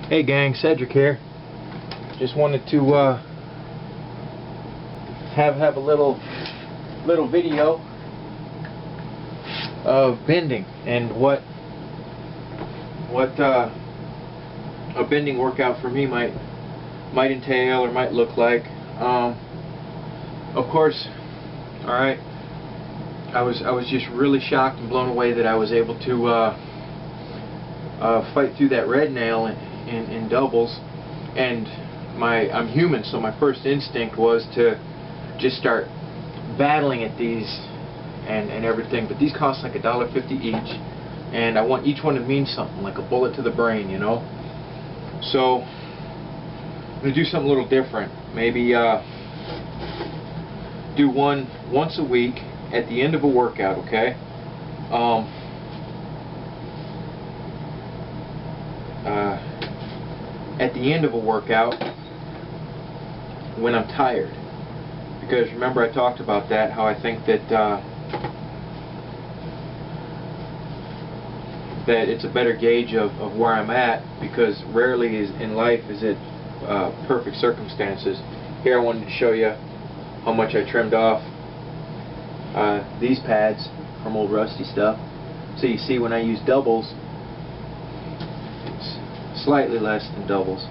Hey gang, Cedric here. Just wanted to have a little video of bending and what a bending workout for me might entail or might look like. Of course, all right. I was just really shocked and blown away that I was able to fight through that red nail in doubles, and I'm human, so my first instinct was to just start battling at these and everything, but these cost like $1.50 each, and I want each one to mean something, like a bullet to the brain, you know. So I'm going to do something a little different. Maybe do one once a week at the end of a workout, okay? At the end of a workout when I'm tired, because remember I talked about that, how I think that that it's a better gauge of where I'm at, because rarely in life is it perfect circumstances. Here I wanted to show you how much I trimmed off these pads from old rusty stuff. So you see, when I use doubles, it's slightly less than doubles.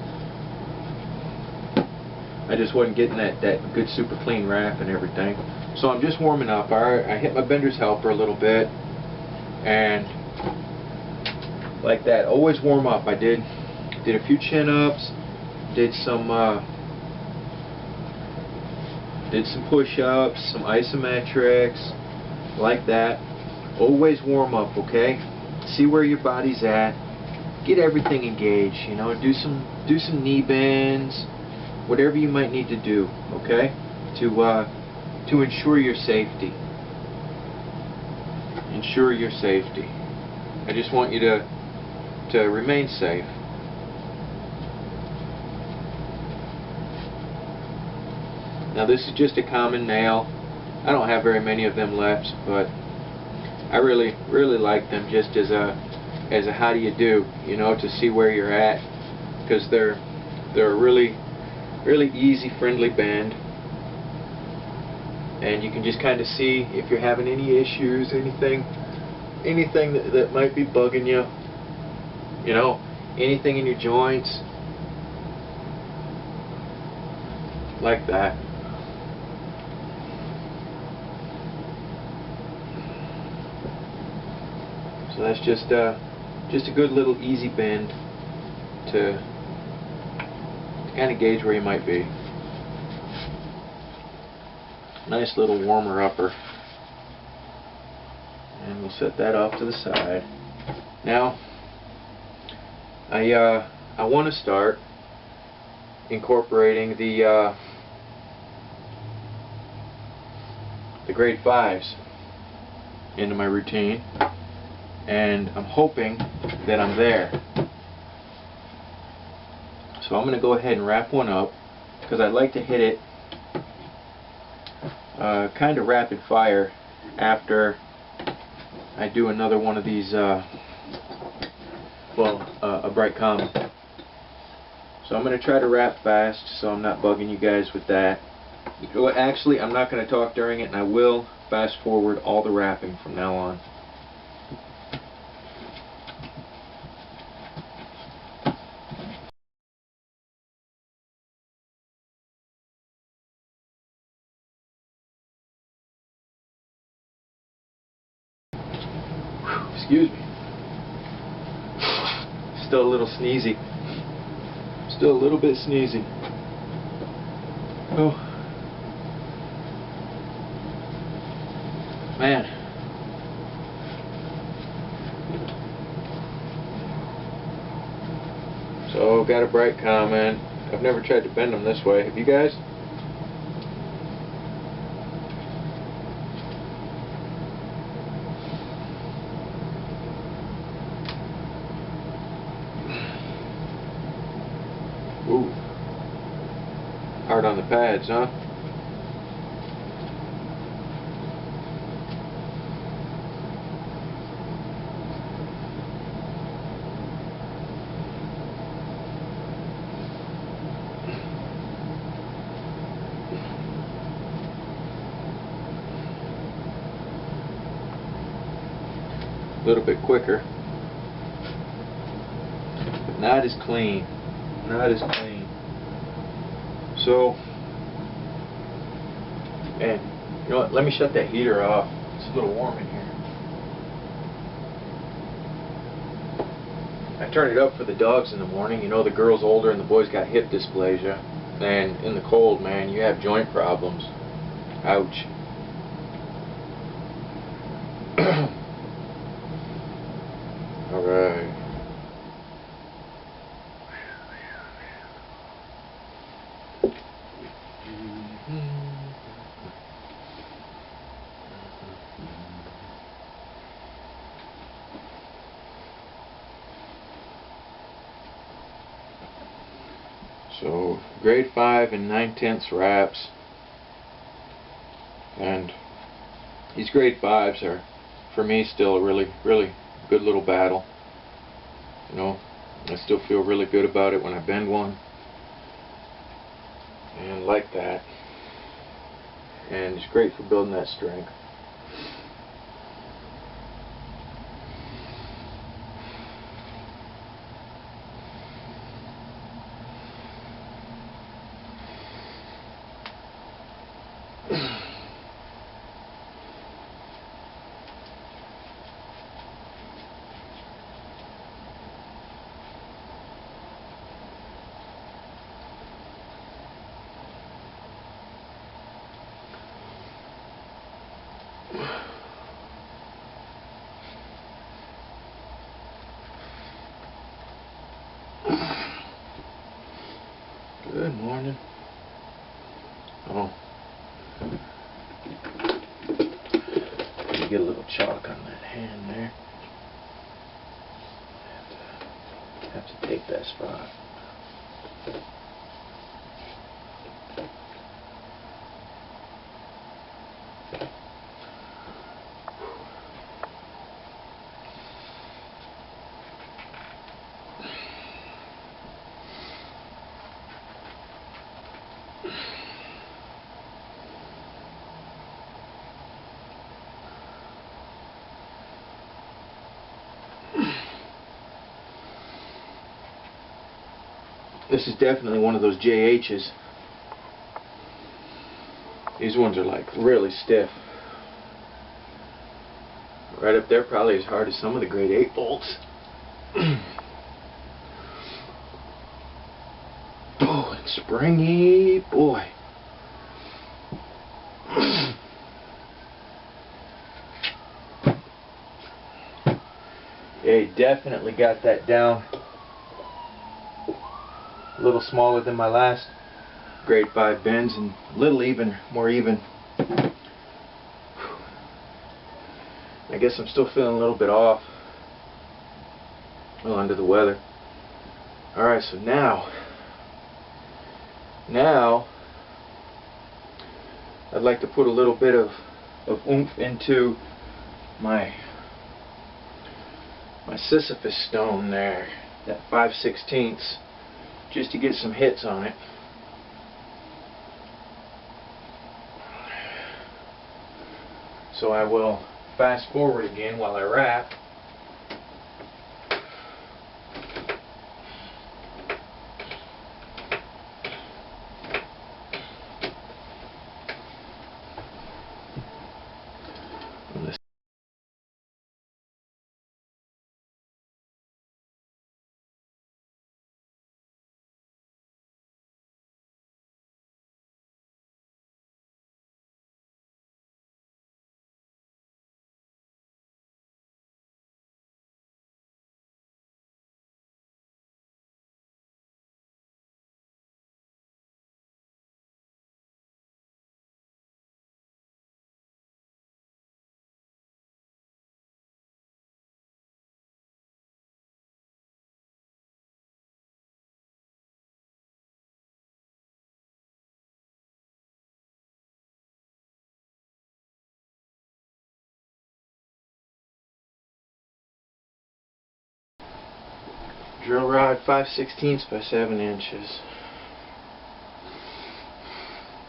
I just wasn't getting that good super clean wrap and everything. So I'm just warming up. I hit my bender's helper a little bit, and like that. Always warm up. I did a few chin-ups, did some push-ups, some isometrics, like that. Always warm up, okay? See where your body's at. Get everything engaged. You know, do some knee bends, whatever you might need to do, okay? To ensure your safety. Ensure your safety. I just want you to remain safe. Now this is just a common nail. I don't have very many of them left, but I really like them just as a how do you do, you know, to see where you're at, because they're a really easy, friendly bend, and you can just kind of see if you're having any issues, anything that might be bugging you, you know, anything in your joints, like that. So that's just a good little easy bend to kind of gauge where you might be. Nice little warmer upper, and we'll set that off to the side. Now I want to start incorporating the grade 5s into my routine, and I'm hoping that I'm there. So I'm going to go ahead and wrap one up, because I'd like to hit it kind of rapid fire after I do another one of these, a Bright Comet. So I'm going to try to wrap fast so I'm not bugging you guys with that. Actually, I'm not going to talk during it, and I will fast forward all the wrapping from now on. Excuse me. Still a little sneezy. Still a little bit sneezy. Oh. Man. So, got a Bright Comet. I've never tried to bend them this way. Have you guys? Ooh. Hard on the pads, huh? a little bit quicker. But not as clean. Not as clean. So, and you know what? Let me shut that heater off. It's a little warm in here. I turn it up for the dogs in the morning. You know, the girl's older and the boy's got hip dysplasia. And in the cold, man, you have joint problems. Ouch. Alright. So, grade 5 and 9/10 wraps. And these grade 5s are, for me, still a really, really good little battle. You know, I still feel really good about it when I bend one. And like that. And it's great for building that strength. Good morning. Oh. Get a little chalk on that hand there. Have to take that spot. This is definitely one of those JHs. These ones are like really stiff. Right up there, probably as hard as some of the grade 8 bolts. Oh, and springy, boy. Yeah, definitely got that down. A little smaller than my last grade 5 bends and a little more even. I guess I'm still feeling a little bit off. A little under the weather. Alright, so now I'd like to put a little bit of oomph into my Sisyphus stone there, that 5/16, just to get some hits on it. So I will fast forward again while I wrap. Drill rod 5/16 by 7 inches.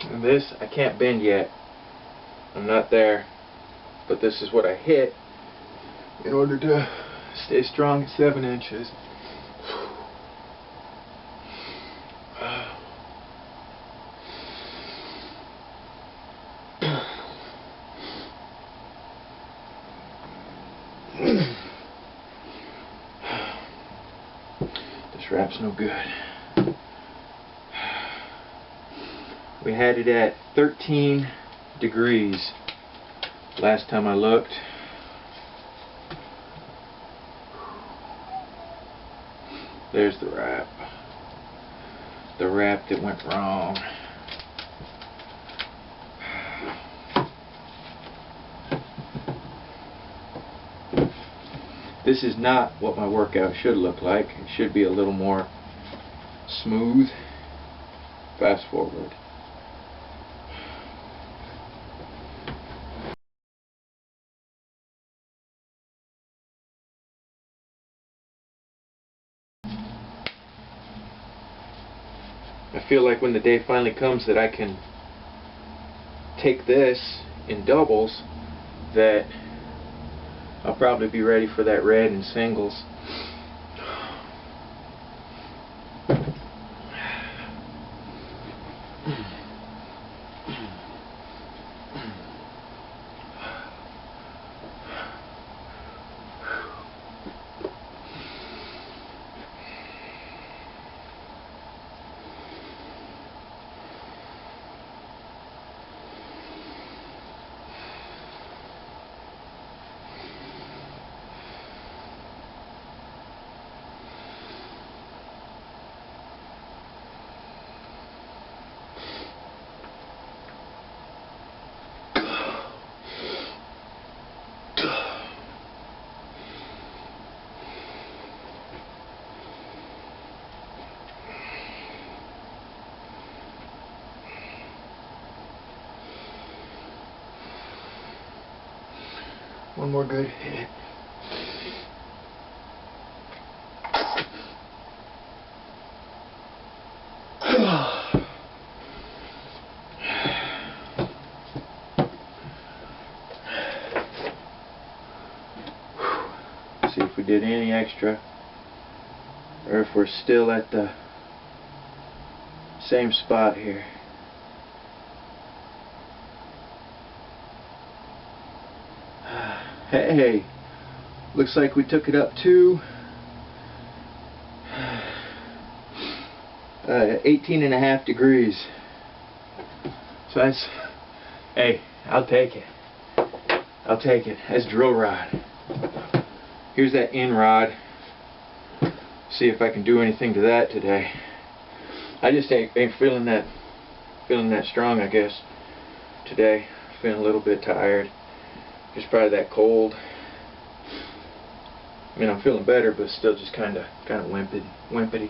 And this I can't bend yet. I'm not there. But this is what I hit in order to stay strong at 7 inches. This wrap's no good. We had it at 13 degrees last time I looked. There's the wrap. The wrap that went wrong. This is not what my workout should look like. It should be a little more smooth. Fast forward. I feel like when the day finally comes that I can take this in doubles, that I'll probably be ready for that red in singles. One more good hit. See if we did any extra, or if we're still at the same spot here. Hey, looks like we took it up to 18.5 degrees. So that's, hey, I'll take it. I'll take it. That's drill rod. Here's that in rod. See if I can do anything to that today. I just ain't feeling that strong, I guess, today. Feeling a little bit tired. Just probably that cold. I mean, I'm feeling better, but still just kind of wimpy.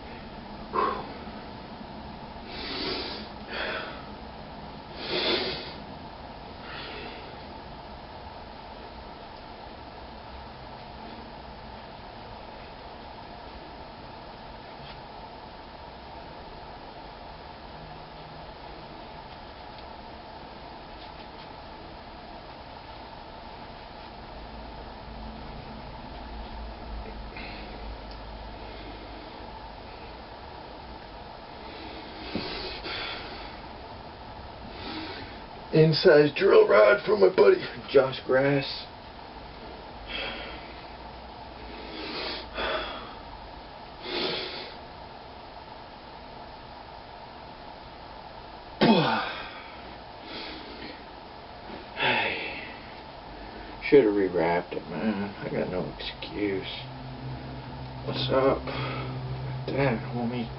In-size drill rod from my buddy Josh Grass. Should have rewrapped it, man. I got no excuse. What's up? Damn, homie.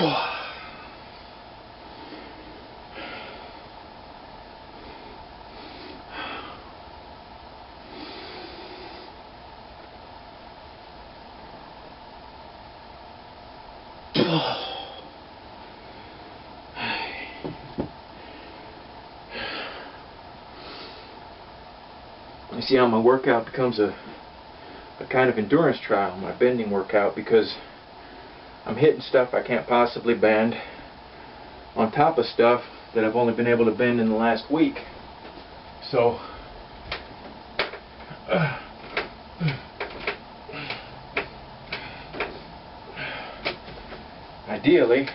You see how my workout becomes a kind of endurance trial, my bending workout, because I'm hitting stuff I can't possibly bend on top of stuff that I've only been able to bend in the last week. So ideally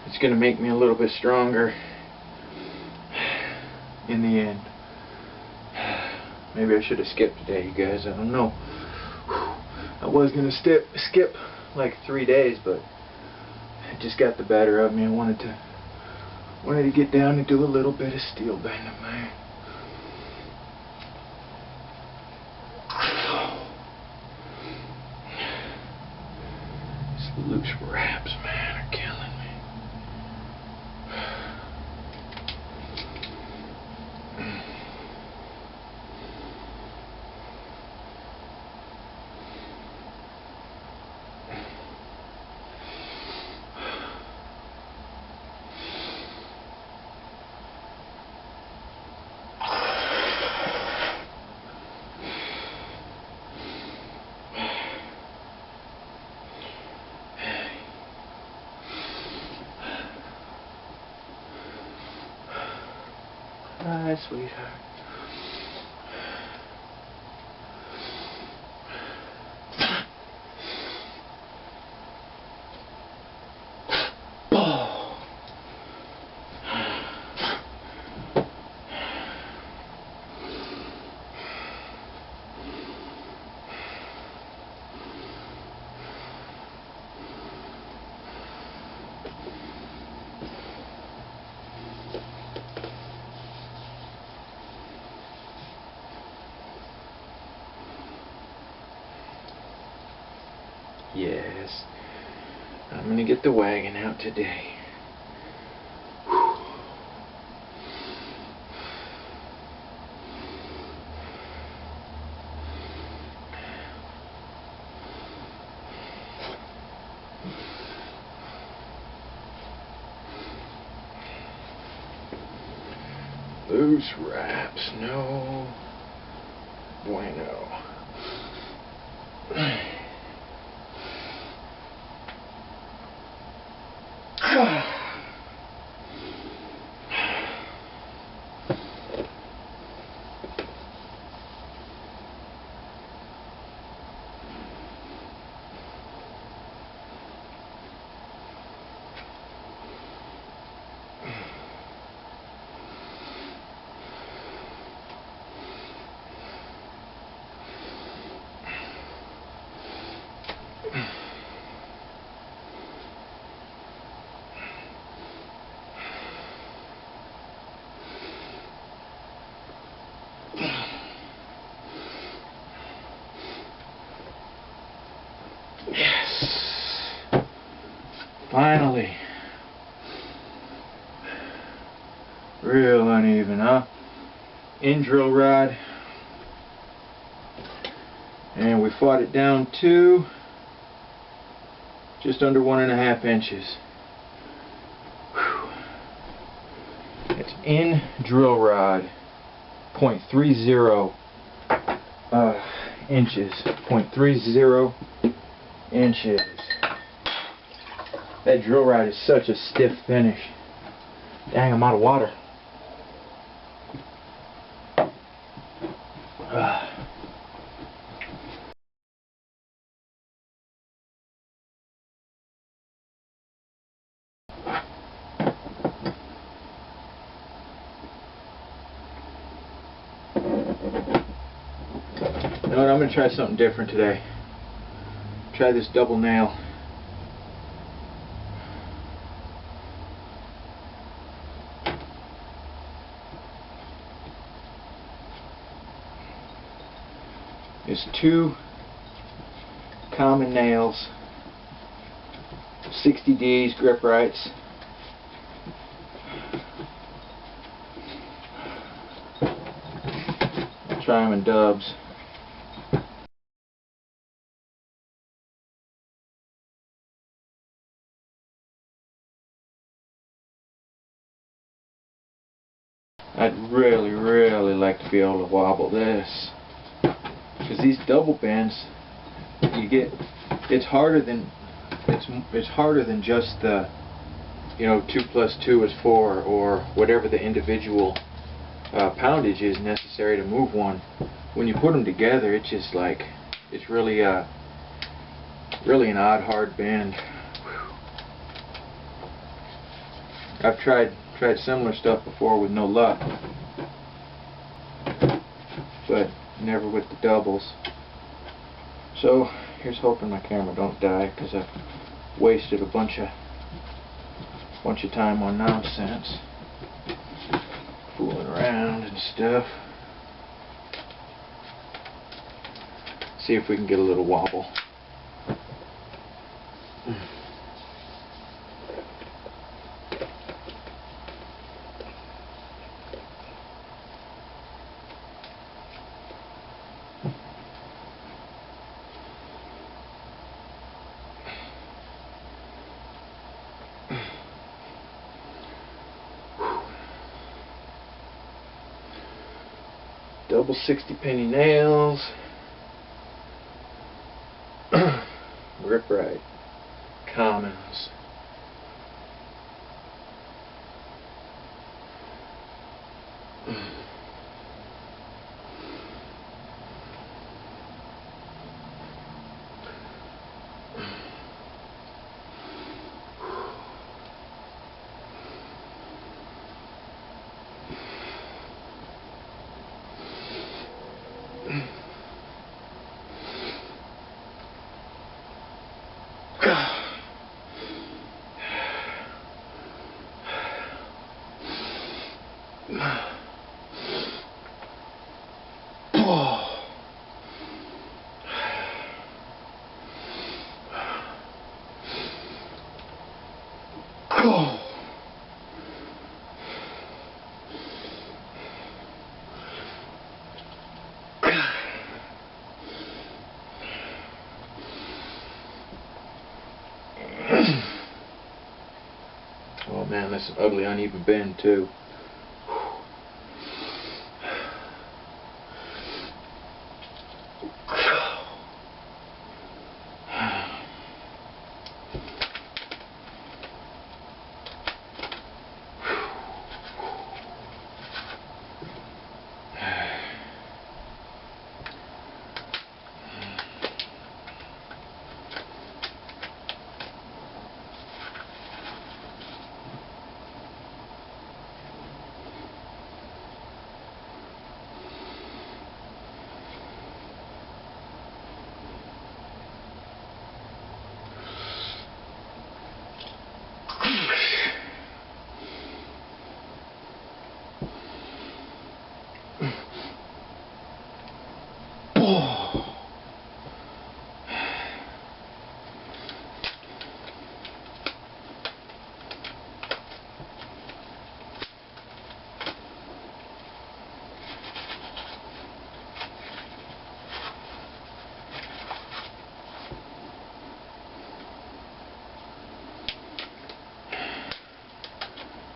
it's going to make me a little bit stronger in the end. Maybe I should have skipped today, you guys. I don't know. I was going to skip like 3 days, but it just got the better of me. I wanted to get down and do a little bit of steel bending, man. These loose wraps, man, are killing me. Hi, sweetheart. Yes, I'm gonna get the wagon out today. Loose wraps, no bueno. Yes. Finally. Real uneven, huh? In drill rod. And we fought it down to just under 1.5 inches. Whew. It's in drill rod. 0.30 inches. 0.30 inches. That drill rod is such a stiff finish. Dang, I'm out of water. You know what, I'm going to try something different today. Try this double nail. It's 2 common nails 60Ds, grip rights. I'll try them in dubs. I'd really, really like to be able to wobble this, because these double bends, it's harder than just the, 2 + 2 is 4, or whatever the individual poundage is necessary to move one. When you put them together, it's just like, it's really really an odd, hard bend. Whew. I've tried similar stuff before with no luck, but never with the doubles. So here's hoping my camera don't die, because I've wasted a bunch of time on nonsense, fooling around and stuff. See if we can get a little wobble. Double 60-penny nails. Grip right. Commons. Oh man, that's an ugly uneven bend too.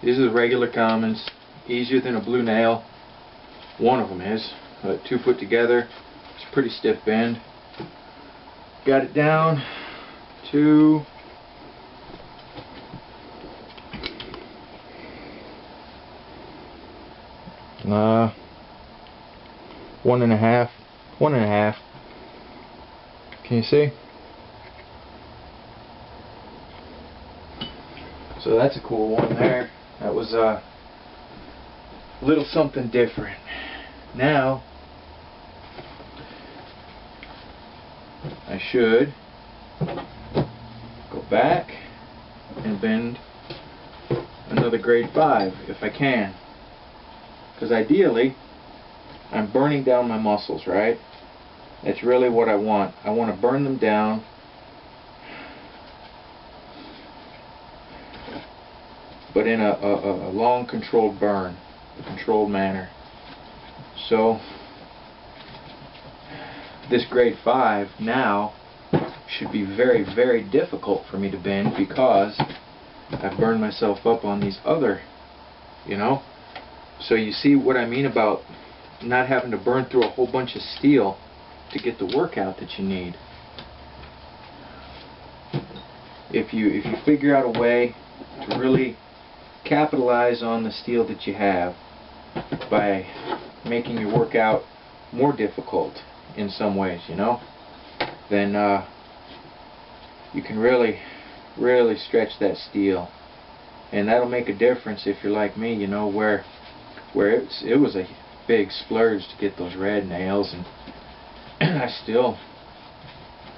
These are the regular commons, easier than a blue nail. One of them is, but 2 put together, it's a pretty stiff bend. Got it down to 1.5. 1.5. Can you see? So that's a cool one there. That was a little something different. Now I should go back and bend another grade 5 if I can, because ideally I'm burning down my muscles, right? That's really what I want. I want to burn them down but in a long controlled burn, a controlled manner. So this grade 5 now should be very, very difficult for me to bend because I've burned myself up on these other, you know. So you see what I mean about not having to burn through a whole bunch of steel to get the workout that you need. If you figure out a way to really capitalize on the steel that you have by making your workout more difficult in some ways, you know, then you can really stretch that steel, and that'll make a difference if you're like me, you know, where it was a big splurge to get those red nails, and I still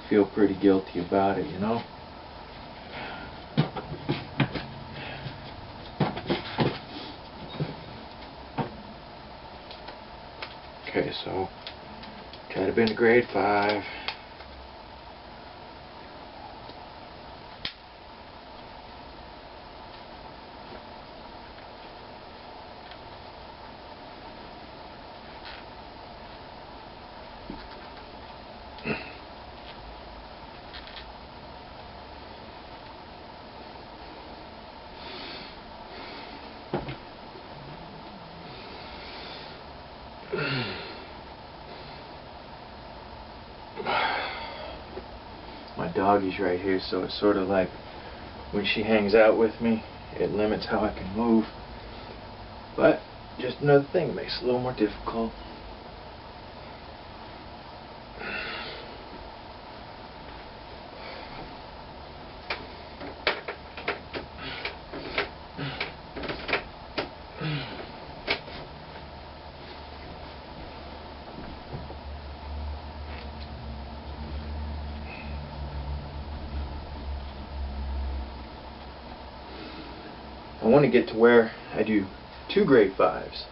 feel pretty guilty about it, you know. Okay, so try to bend to grade 5. My doggy's right here, so it's sort of like when she hangs out with me, it limits how I can move. But just another thing that makes it a little more difficult. I want to get to where I do 2 grade 5s,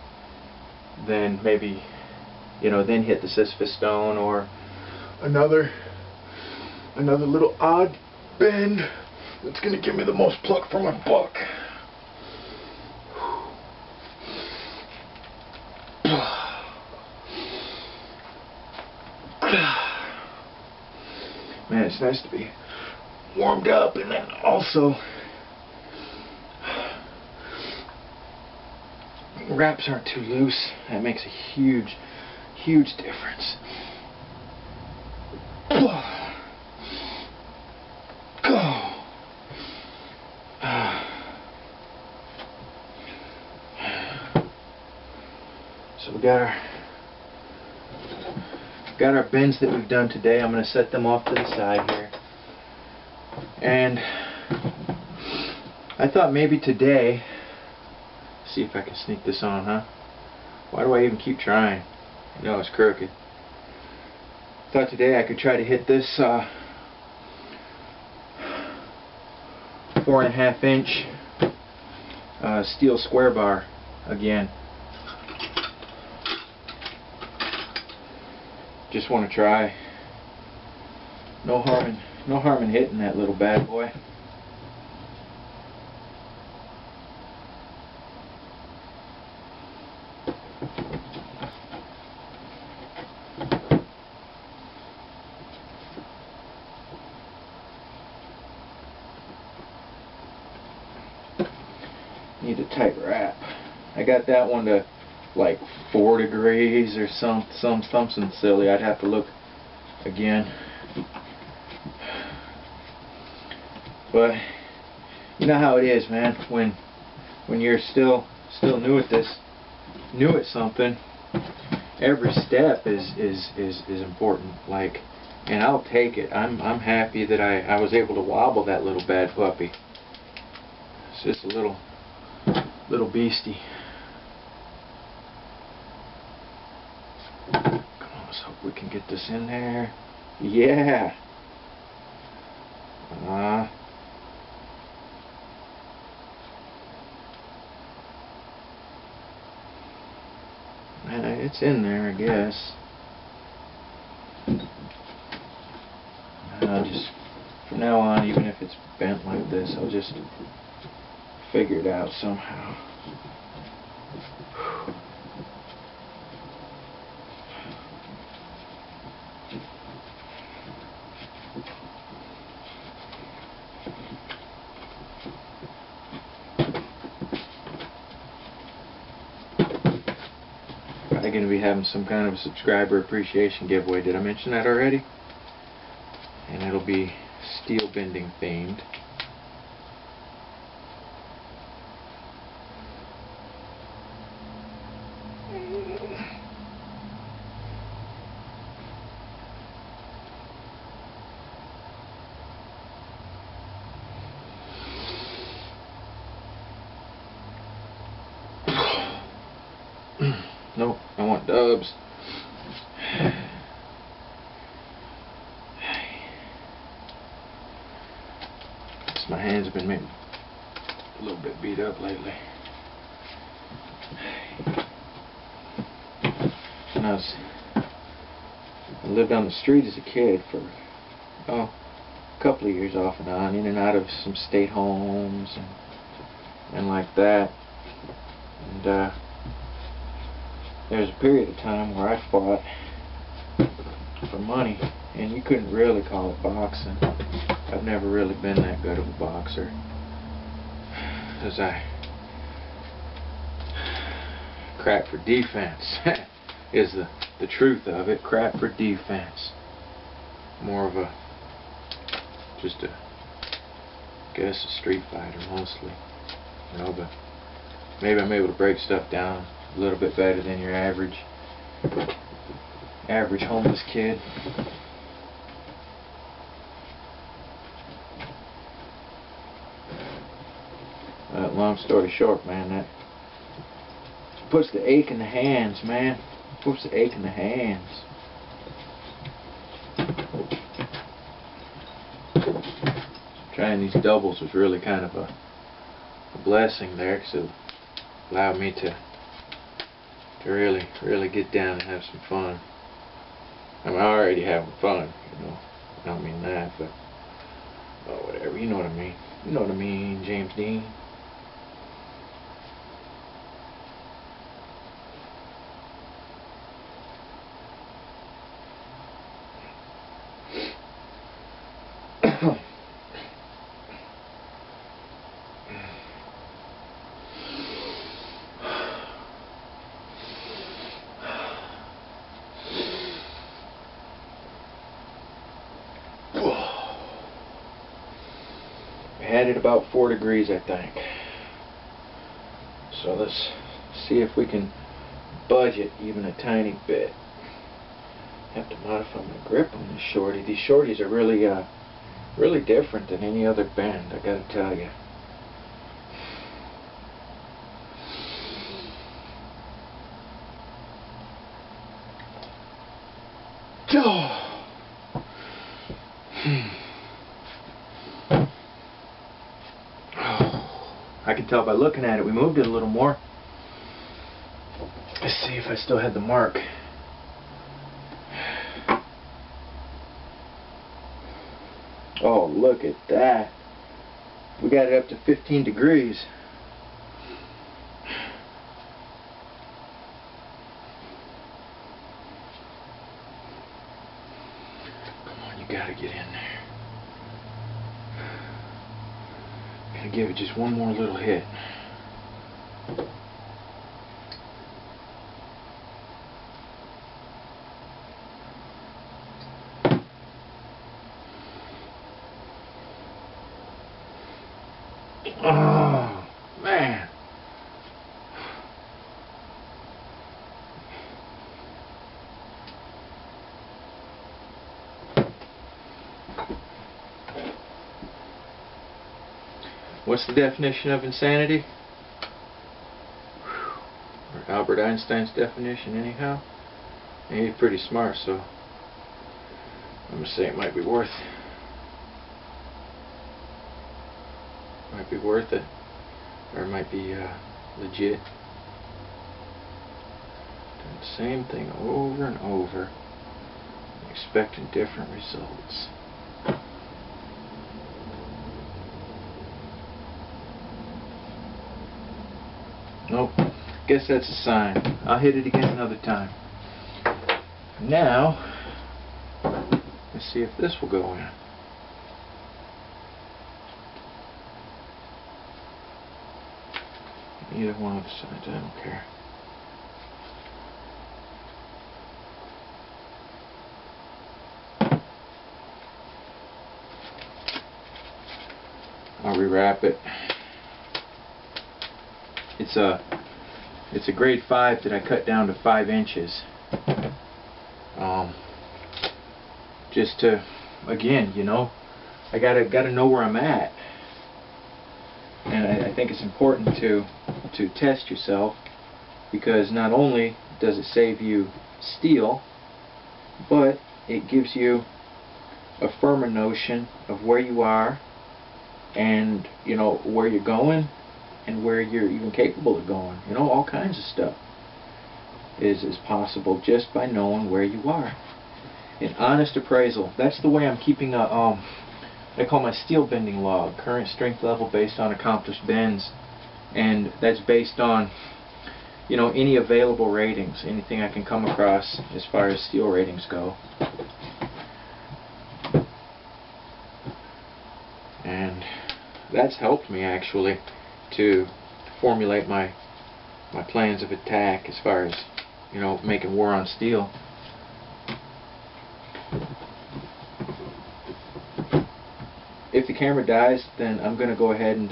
then maybe, you know, then hit the Sisyphus stone or another little odd bend that's going to give me the most pluck for my buck. Man, it's nice to be warmed up, and then also wraps aren't too loose. That makes a huge, huge difference. So we got our bends that we've done today. I'm going to set them off to the side here. And I thought maybe today, see if I can sneak this on, huh? Why do I even keep trying? I know it's crooked. Thought today I could try to hit this 4.5 inch steel square bar again. Just want to try. No harm in hitting that little bad boy. Need a tight wrap. I got that one to like 4 degrees or something silly. I'd have to look again. But you know how it is, man. When you're still new at this, new at something, every step is important. Like, and I'll take it. I'm happy that I was able to wobble that little bad puppy. It's just a little beastie. Come on, let's hope we can get this in there. Yeah. And it's in there, I guess. I'll just, from now on, even if it's bent like this, I'll just figure it out somehow. Probably going to be having some kind of a subscriber appreciation giveaway. Did I mention that already? And it'll be steel bending themed. Nope, I want dubs. My hands have been maybe a little bit beat up lately. When I lived on the street as a kid for a couple of years off and on, in and out of some state homes and like that. And there was a period of time where I fought for money, and you couldn't really call it boxing. I've never really been that good of a boxer, because I crap for defense is the truth of it. Crap for defense. More of just a guess a street fighter mostly, you know. But maybe I'm able to break stuff down a little bit better than your average homeless kid. Long story short, man, that puts the ache in the hands, man. Puts the ache in the hands. Trying these doubles was really kind of a blessing there, because it allowed me to really get down and have some fun. I mean, I already having fun, you know. I don't mean that, but whatever. You know what I mean. You know what I mean, James Dean. Had it about 4 degrees, I think. So let's see if we can budge it even a tiny bit. Have to modify my grip on this shorty. These shorties are really different than any other bend, I gotta tell you. I can tell by looking at it, we moved it a little more. Let's see if I still had the mark. Oh, look at that. We got it up to 15 degrees. Come on, you gotta get in there. Gotta give it just one more little hit. Oh, man. What's the definition of insanity? Or Albert Einstein's definition, anyhow? And he's pretty smart, so I'm gonna say it might be worth it, or it might be legit. Doing the same thing over and over, expecting different results. Nope. Guess that's a sign. I'll hit it again another time. Now, let's see if this will go in. Either one of the sides, I don't care. I'll rewrap it. It's a grade 5 that I cut down to 5 inches. Just to, again, you know, I gotta know where I'm at, and I think it's important to test yourself, because not only does it save you steel, but it gives you a firmer notion of where you are, and you know where you're going, and where you're even capable of going. You know, all kinds of stuff is possible just by knowing where you are. An honest appraisal. That's the way I'm keeping a I call my steel bending log. Current strength level based on accomplished bends, and that's based on, you know, any available ratings, anything I can come across as far as steel ratings go. And that's helped me actually to formulate my plans of attack as far as, you know, making war on steel. If the camera dies, then I'm going to go ahead and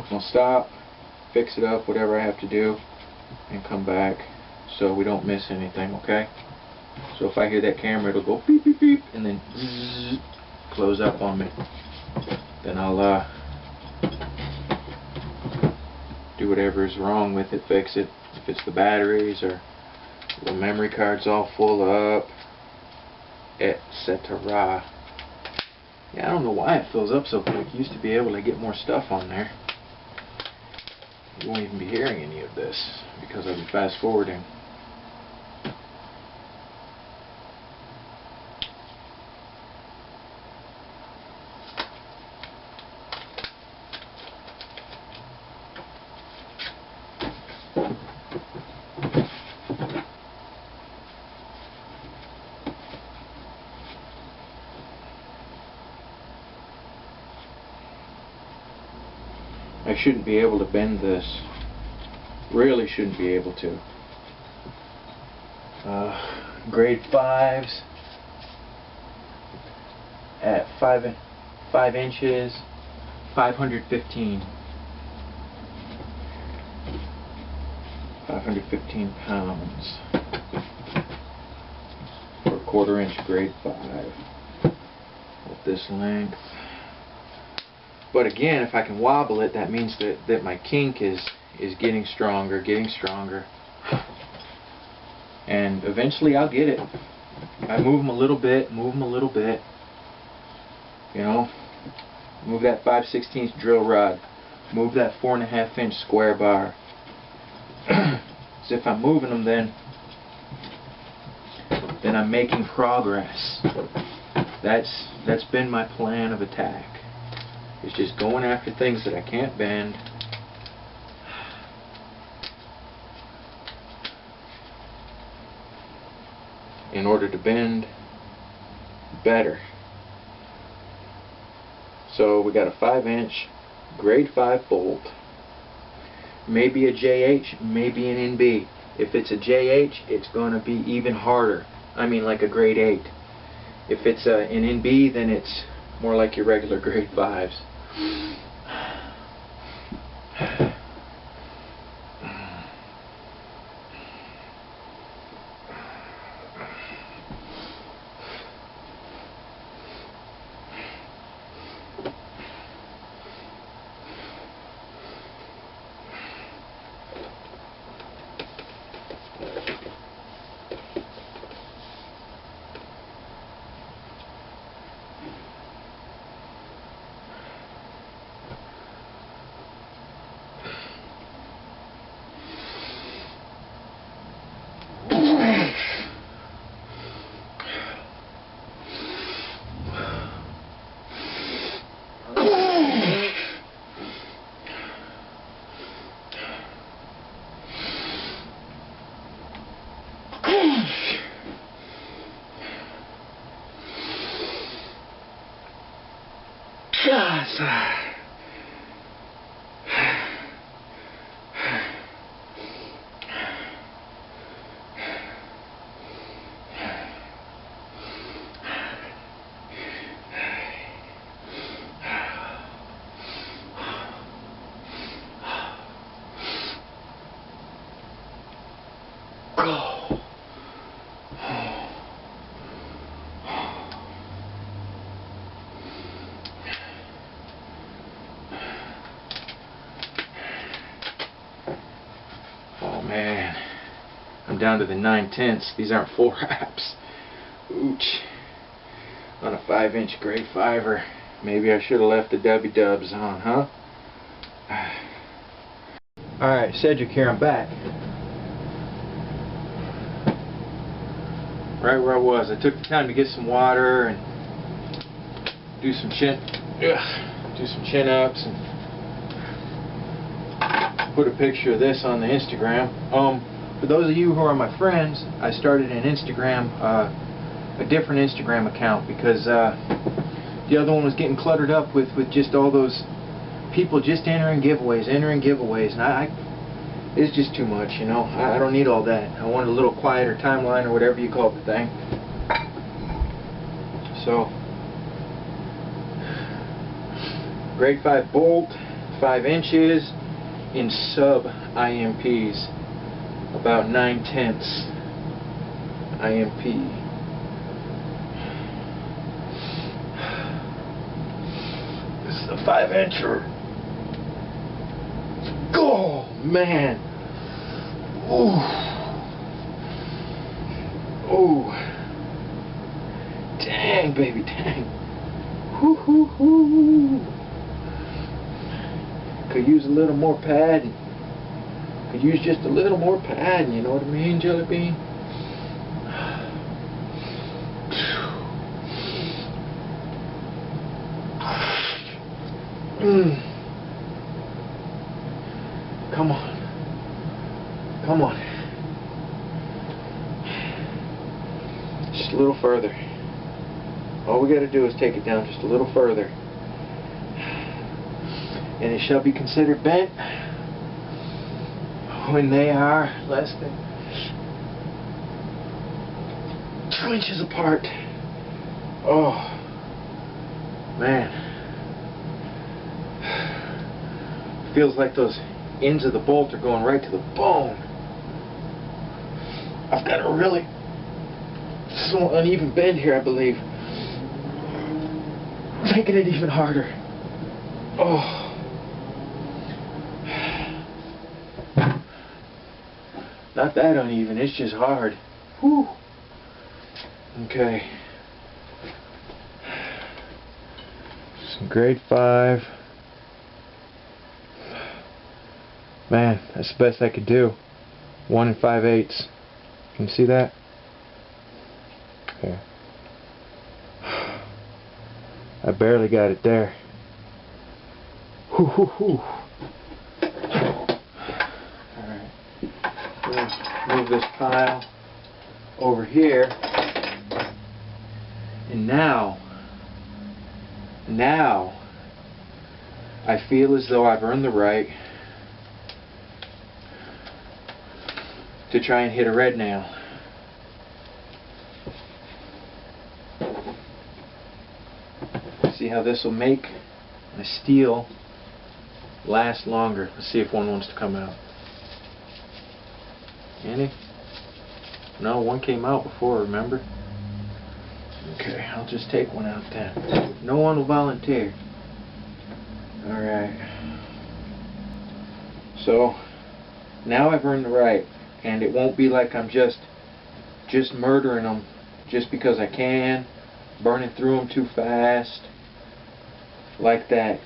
I'll stop, fix it up, whatever I have to do, and come back so we don't miss anything, okay? So if I hear that camera, it'll go beep beep beep and then zzz, close up on me. Then I'll do whatever is wrong with it, fix it. If it's the batteries or the memory card's all full up, etc. Yeah, I don't know why it fills up so quick. Used to be able to get more stuff on there. You won't even be hearing any of this because I'll be fast forwarding. I shouldn't be able to bend this. Really shouldn't be able to. Grade 5s at 5 inches, 515. 515 pounds for a 1/4 inch grade 5 with this length. But again, if I can wobble it, that means that my kink is getting stronger, and eventually I'll get it. I move them a little bit, you know, move that 5/16 drill rod, move that 4.5 inch square bar. So if I'm moving them, then I'm making progress. That's been my plan of attack. It's just going after things that I can't bend, in order to bend better. So we got a 5 inch grade 5 bolt, maybe a JH, maybe an NB. If it's a JH, it's going to be even harder. I mean, like a grade 8. If it's an NB, then it's more like your regular grade 5s. Yes. Oh man, I'm down to the 9/10. These aren't full wraps. Ooch. On a 5-inch grade 5er. Maybe I should have left the Dubby Dubs on, huh? Alright, Cedric here, I'm back. Right where I was. I took the time to get some water and do some chin-ups and put a picture of this on the Instagram. For those of you who are my friends, I started an Instagram, a different Instagram account because the other one was getting cluttered up with just all those people just entering giveaways, and it's just too much, you know. I don't need all that. I wanted a little quieter timeline or whatever you call the thing. So, grade 5 bolt, 5 inches in sub IMPs, about 9/10 IMP. This is a 5-incher. Oh man. Ooh. Ooh. Dang, baby, dang. Hoo hoo hoo. Could use a little more padding. Could use just a little more padding, you know what I mean, Jelly Bean? Come on. Come on. Just a little further. All we got to do is take it down just a little further. And it shall be considered bent when they are less than 2 inches apart. Oh, man. Feels like those ends of the bolt are going right to the bone. I've got a really so uneven bend here, I believe, making it even harder. Oh. Not that uneven, it's just hard. Whew. Okay. Some grade 5. Man, that's the best I could do. 1 5/8. Can you see that? Okay. I barely got it there. Whew, whew, whew. Alright. Move this pile over here. And now I feel as though I've earned the right to try and hit a red nail. See how this will make the steel last longer. Let's see if one wants to come out. Any? No, one came out before, remember? Okay, I'll just take one out then. No one will volunteer. Alright. So, now I've earned the right. And it won't be like I'm just murdering them just because I can, burning through them too fast, like that.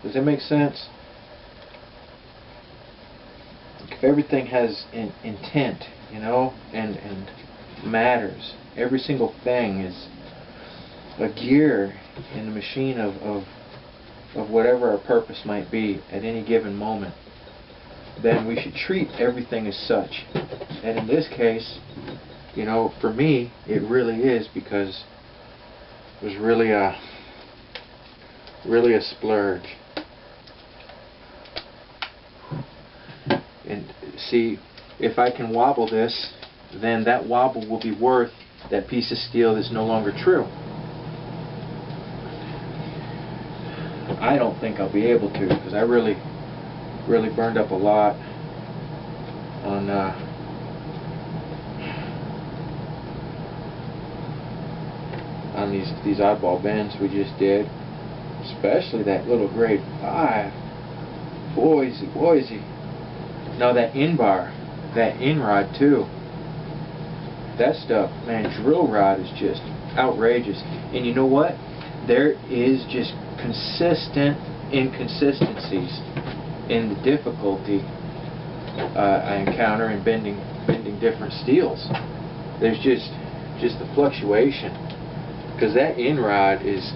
Does that make sense? If everything has an intent, you know, and matters, every single thing is a gear in the machine of whatever our purpose might be at any given moment, then we should treat everything as such. And in this case, you know, for me, it really is, because there's really really a splurge. And see, if I can wobble this, then that wobble will be worth that piece of steel that's no longer true. I don't think I'll be able to, because I really burned up a lot on these oddball bends we just did, especially that little grade 5. Boise. Now that in bar, that in rod too. That stuff, man, drill rod is just outrageous. And you know what? There is just consistent inconsistencies in the difficulty I encounter in bending different steels. There's just the fluctuation, because that in rod is,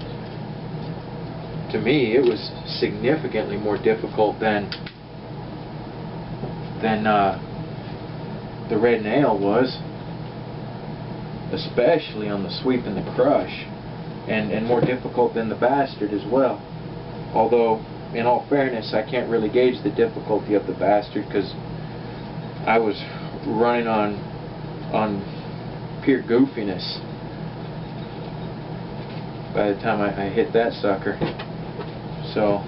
to me, it was significantly more difficult than the red nail was, especially on the sweep and the crush, and more difficult than the bastard as well. Although, in all fairness, I can't really gauge the difficulty of the bastard, because I was running on pure goofiness by the time I hit that sucker. So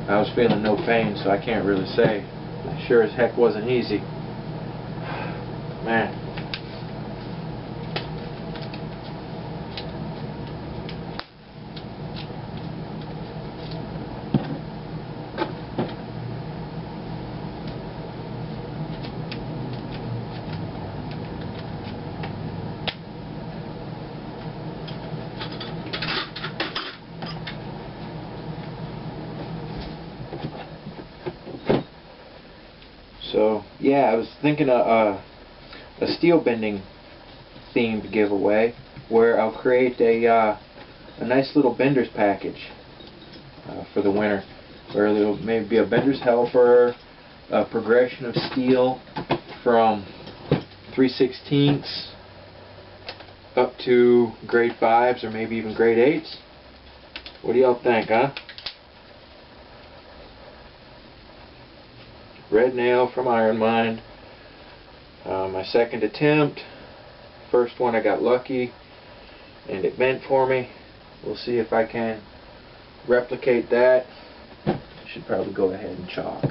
I was feeling no pain, so I can't really say. It sure as heck wasn't easy. Man. So yeah, I was thinking a steel bending themed giveaway where I'll create a nice little bender's package for the winter, where there'll maybe be a bender's helper, a progression of steel from 3/16 up to grade 5s or maybe even grade 8s. What do y'all think, huh? Red nail from Iron Mind. My second attempt. First one I got lucky and it bent for me. We'll see if I can replicate that. Should probably go ahead and chalk.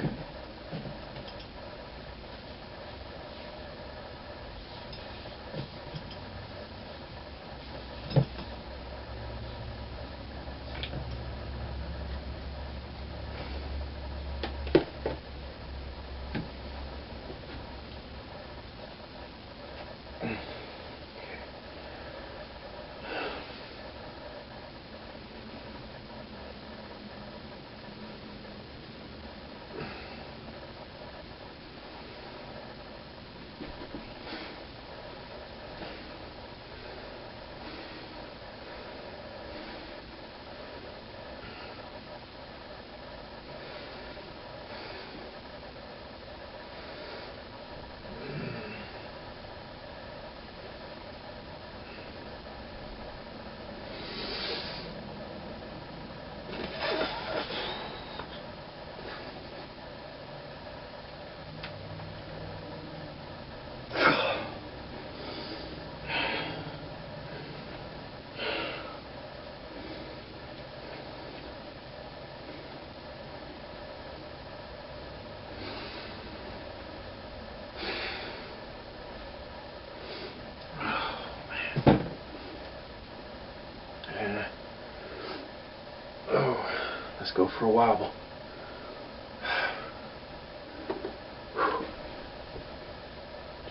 Let's go for a wobble.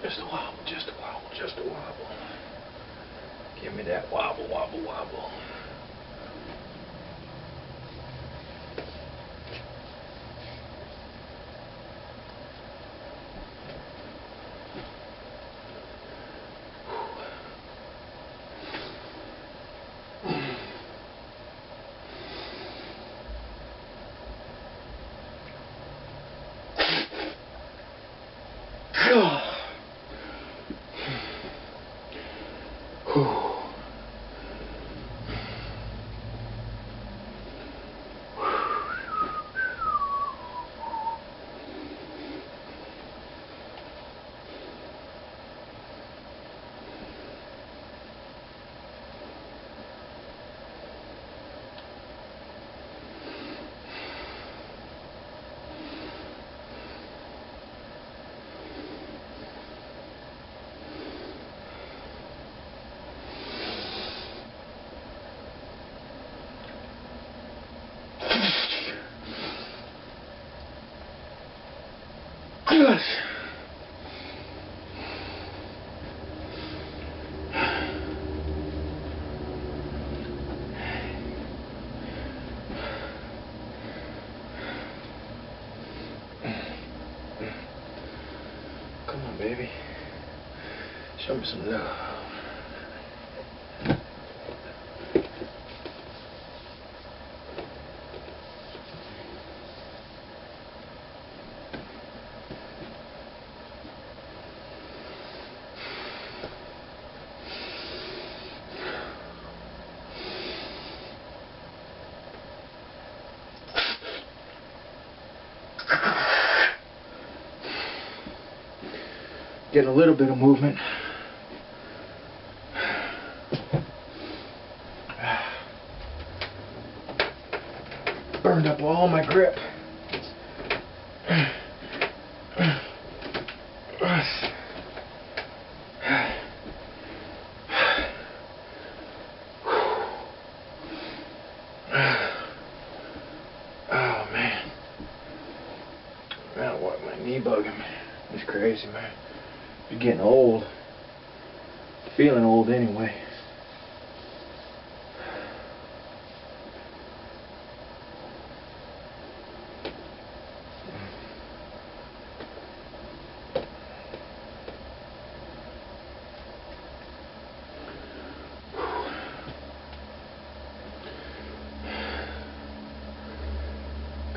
Just a wobble, just a wobble, just a wobble. Give me that wobble, wobble, wobble. Show me some love. Getting a little bit of movement. Burned up all my grip. Oh man. Man, what, my knee bugging me. It's crazy, man. You're getting old. Feeling old anyway.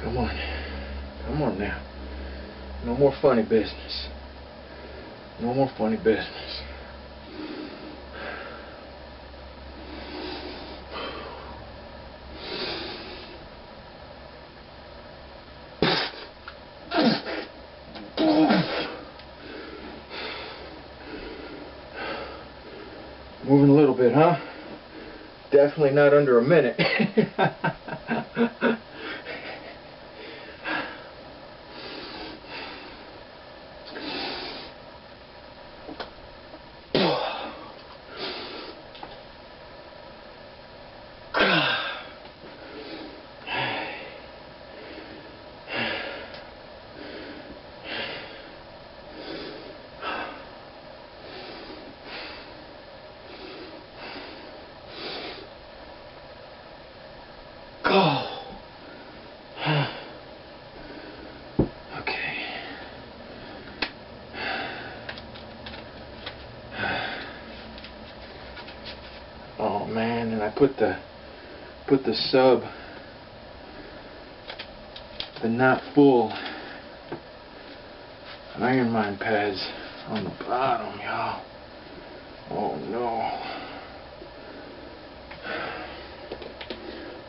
Come on. Come on now. No more funny business. No more funny business. Moving a little bit, huh? Definitely not under a minute. Okay. Oh man, and I put the sub, the not full iron mine pads on the bottom, y'all. Oh no.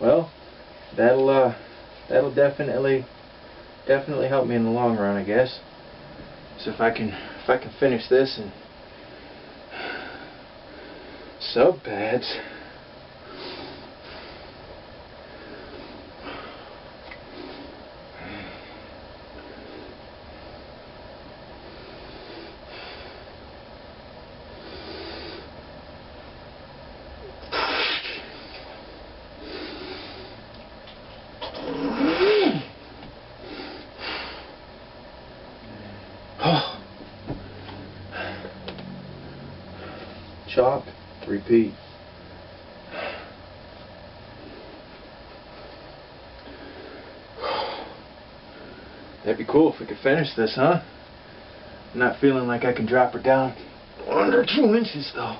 Well, that'll definitely help me in the long run, I guess. So if I can finish this and sub pads. Chop, repeat. That'd be cool if we could finish this, huh? I'm not feeling like I can drop her down under 2 inches though.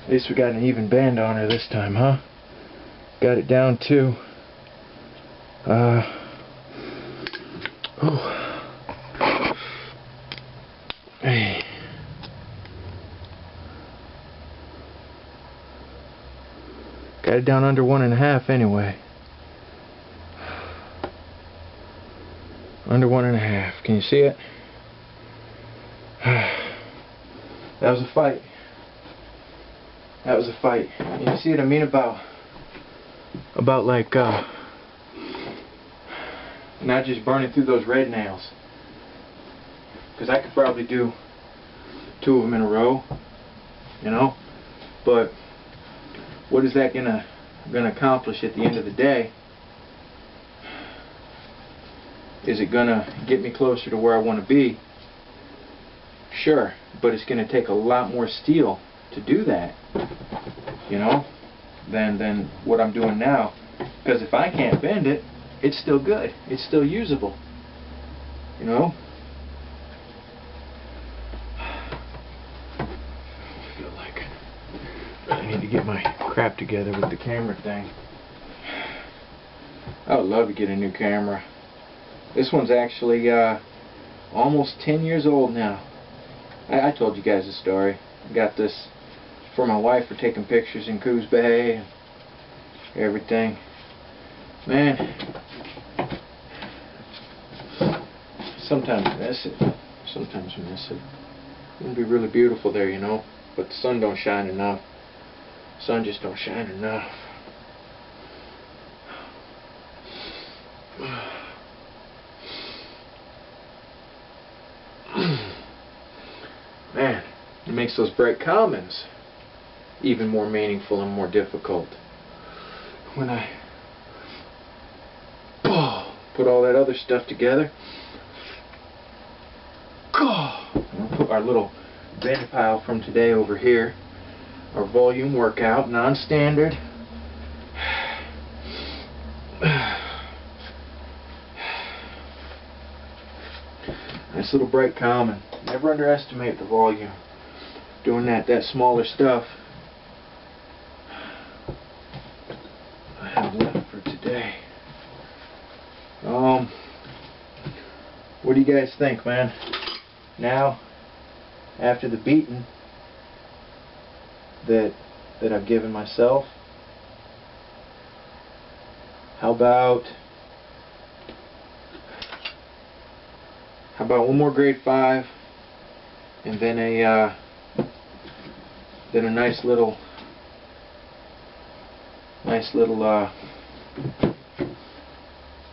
At least we got an even band on her this time, huh? Got it down to hey. Got it down under 1.5 anyway. Under 1.5. Can you see it? That was a fight. That was a fight. You see what I mean about like not just burning through those red nails, because I could probably do 2 of them in a row, you know, but what is that gonna accomplish at the end of the day? Is it gonna get me closer to where I want to be? Sure, but it's gonna take a lot more steel to do that, you know, than what I'm doing now. Because if I can't bend it, it's still good. It's still usable, you know. I feel like I need to get my crap together with the camera thing. I would love to get a new camera. This one's actually almost 10 years old now. I told you guys the story. I got this for my wife for taking pictures in Coos Bay and everything. Man, sometimes miss it. Sometimes miss it. It would be really beautiful there, you know, but the sun don't shine enough. The sun just don't shine enough. Man, it makes those bright commons even more meaningful and more difficult. When I put all that other stuff together, I'll put our little bend pile from today over here, our volume workout, non-standard. Nice little bright common. Never underestimate the volume. Doing that smaller stuff. I have left for today. What do you guys think, man? Now, after the beating that I've given myself, how about one more grade 5 and then a nice little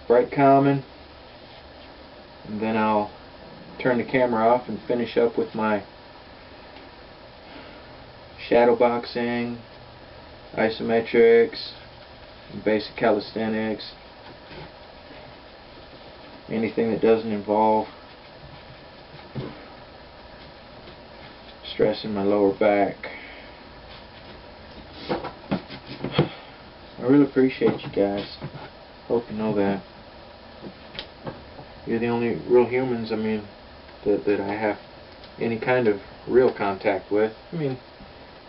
bright common, and then I'll turn the camera off and finish up with my shadow boxing, isometrics, basic calisthenics, anything that doesn't involve stressing my lower back. I really appreciate you guys. Hope you know that. You're the only real humans, I mean, that I have any kind of real contact with. I mean,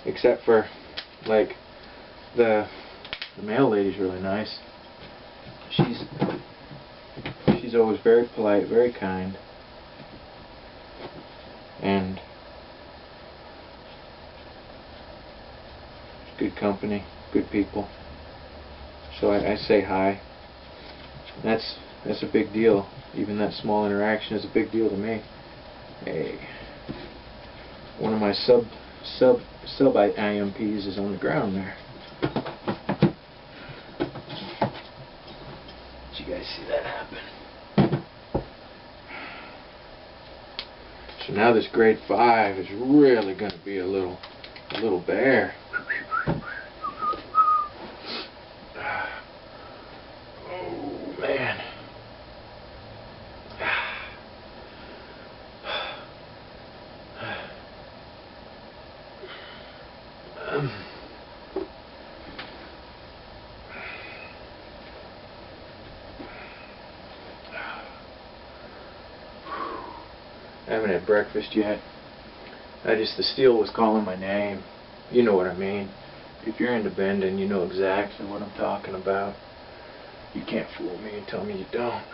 except for, like, the mail lady's really nice. She's always very polite, very kind, and good company, good people. So I say hi. That's a big deal. Even that small interaction is a big deal to me. Hey, one of my sub IMPs is on the ground there. Did you guys see that happen? So now this grade 5 is really going to be a little bear. Oh man. I haven't had breakfast yet. The steel was calling my name. You know what I mean. If you're into bending, you know exactly what I'm talking about. You can't fool me and tell me you don't.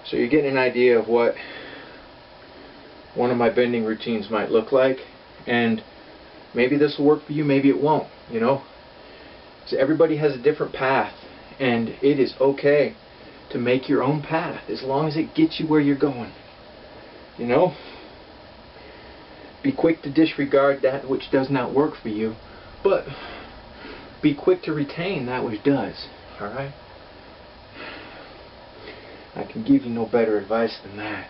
So you're getting an idea of what one of my bending routines might look like, and maybe this will work for you, maybe it won't, you know. So everybody has a different path, and it is okay to make your own path as long as it gets you where you're going, you know. Be quick to disregard that which does not work for you, but be quick to retain that which does. Alright? I can give you no better advice than that.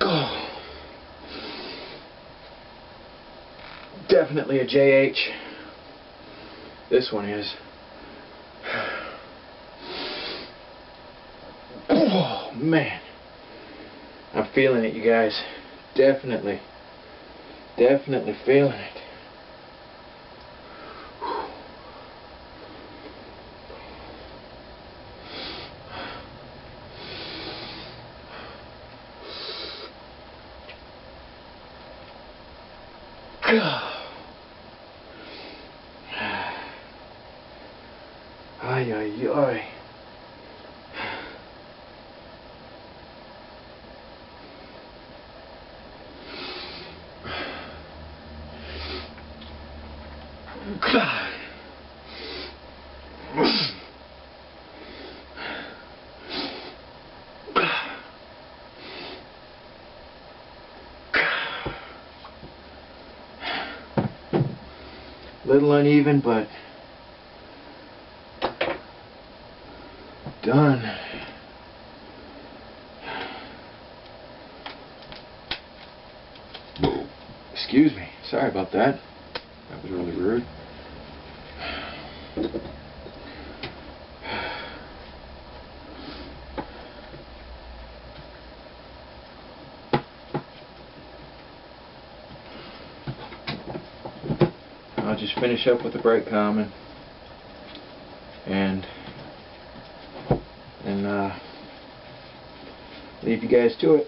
Oh. Definitely a JH. This one is. Oh man, I'm feeling it, you guys. Definitely feeling it. Ay, ay, ay. Little uneven, but done. Excuse me. Sorry about that. That was really rude. I'll just finish up with the bright common and leave you guys to it.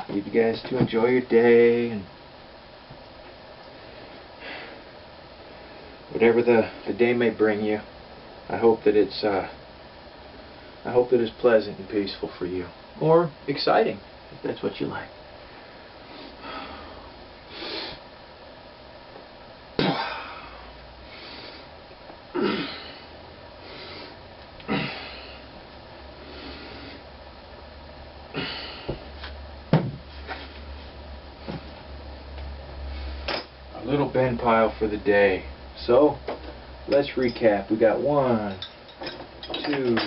Leave you guys to enjoy your day and whatever the day may bring you. I hope that it's pleasant and peaceful for you, or exciting if that's what you like. Little bend pile for the day. So let's recap. We got 1, 2,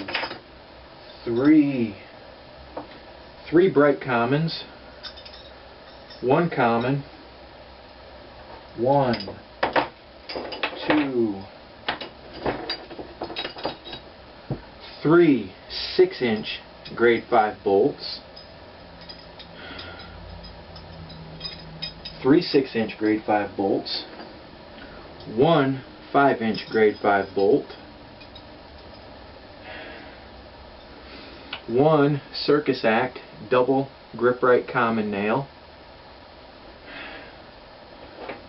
3 bright commons, 1 common, 1, 2, 3 6-inch grade 5 bolts, 3 6-inch grade 5 bolts, 1 5-inch grade 5 bolt, 1 Circus Act double grip right common nail,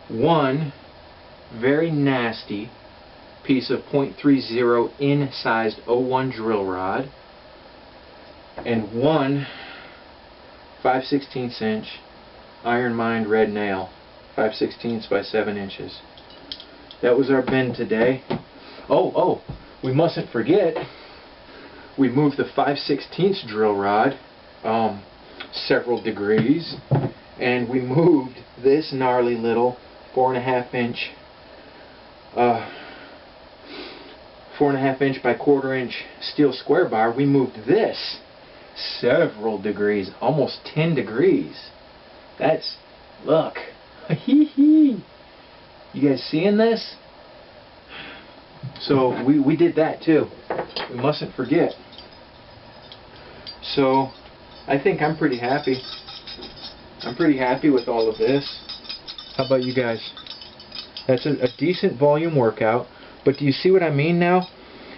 1 very nasty piece of .30 in-sized 01 drill rod, and 1 5/16 inch Iron Mind red nail, 5/16 by 7 inches. That was our bend today. Oh, we mustn't forget, we moved the 5/16 drill rod several degrees, and we moved this gnarly little 4.5 inch 4.5 inch by 1/4 inch steel square bar. We moved this several degrees, almost 10 degrees. That's, look, you guys seeing this? So we did that too. We mustn't forget. So I think I'm pretty happy. I'm pretty happy with all of this. How about you guys? That's a decent volume workout. But do you see what I mean now?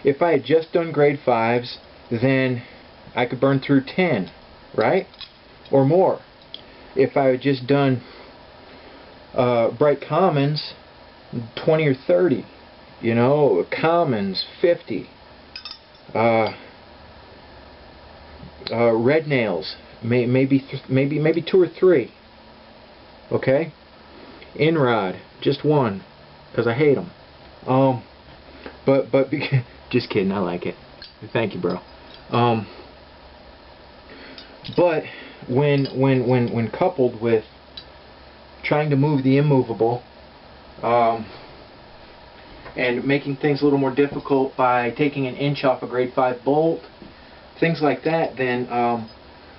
If I had just done grade 5s, then I could burn through 10, right? Or more. if I had just done bright commons 20 or 30, you know, commons 50, red nails maybe 2 or 3, okay, Inrod just 1 because I hate them, but just kidding, I like it. Thank you, bro. But when coupled with trying to move the immovable, and making things a little more difficult by taking an inch off a grade 5 bolt, things like that, then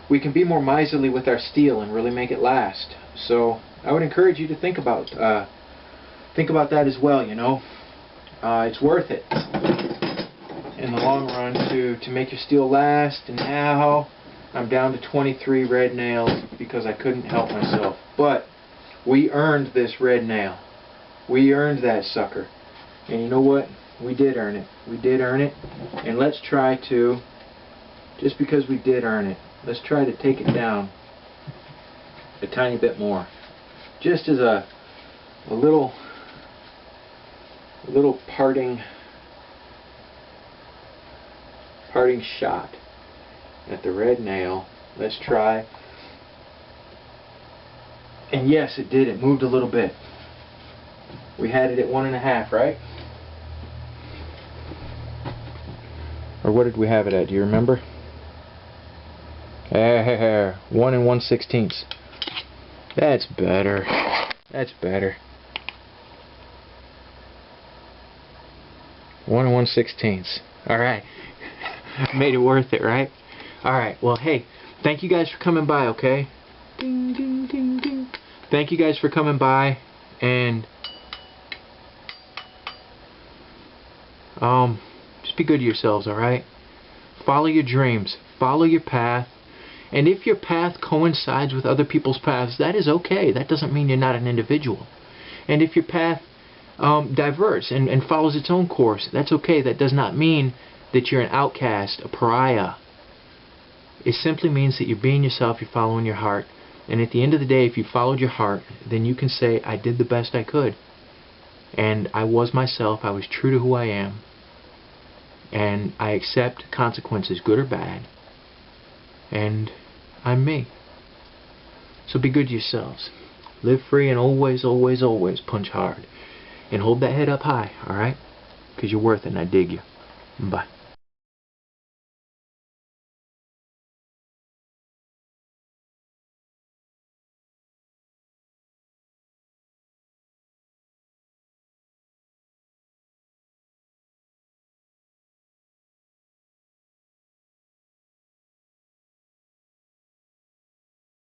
we can be more miserly with our steel and really make it last. So I would encourage you to think about that as well. You know, it's worth it in the long run to make your steel last. And now I'm down to 23 red nails because I couldn't help myself. But we earned this red nail. We earned that sucker. And you know what? We did earn it. We did earn it. And let's try to, just because we did earn it, let's try to take it down a tiny bit more. Just as a little parting shot at the red nail. Let's try. And yes, it did. It moved a little bit. We had it at 1.5, right? Or what did we have it at? Do you remember? 1 1/16. That's better. That's better. 1 1/16. Alright. Made it worth it, right? Alright, well, hey, thank you guys for coming by, okay? Ding, ding, ding, ding. Thank you guys for coming by, and just be good to yourselves, alright? Follow your dreams. Follow your path. And if your path coincides with other people's paths, that is okay. That doesn't mean you're not an individual. And if your path diverts and follows its own course, that's okay. That does not mean that you're an outcast, a pariah. It simply means that you're being yourself, you're following your heart. And at the end of the day, if you followed your heart, then you can say, I did the best I could. And I was myself. I was true to who I am. And I accept consequences, good or bad. And I'm me. So be good to yourselves. Live free and always, always, always punch hard. And hold that head up high, alright? Because you're worth it and I dig you. Bye.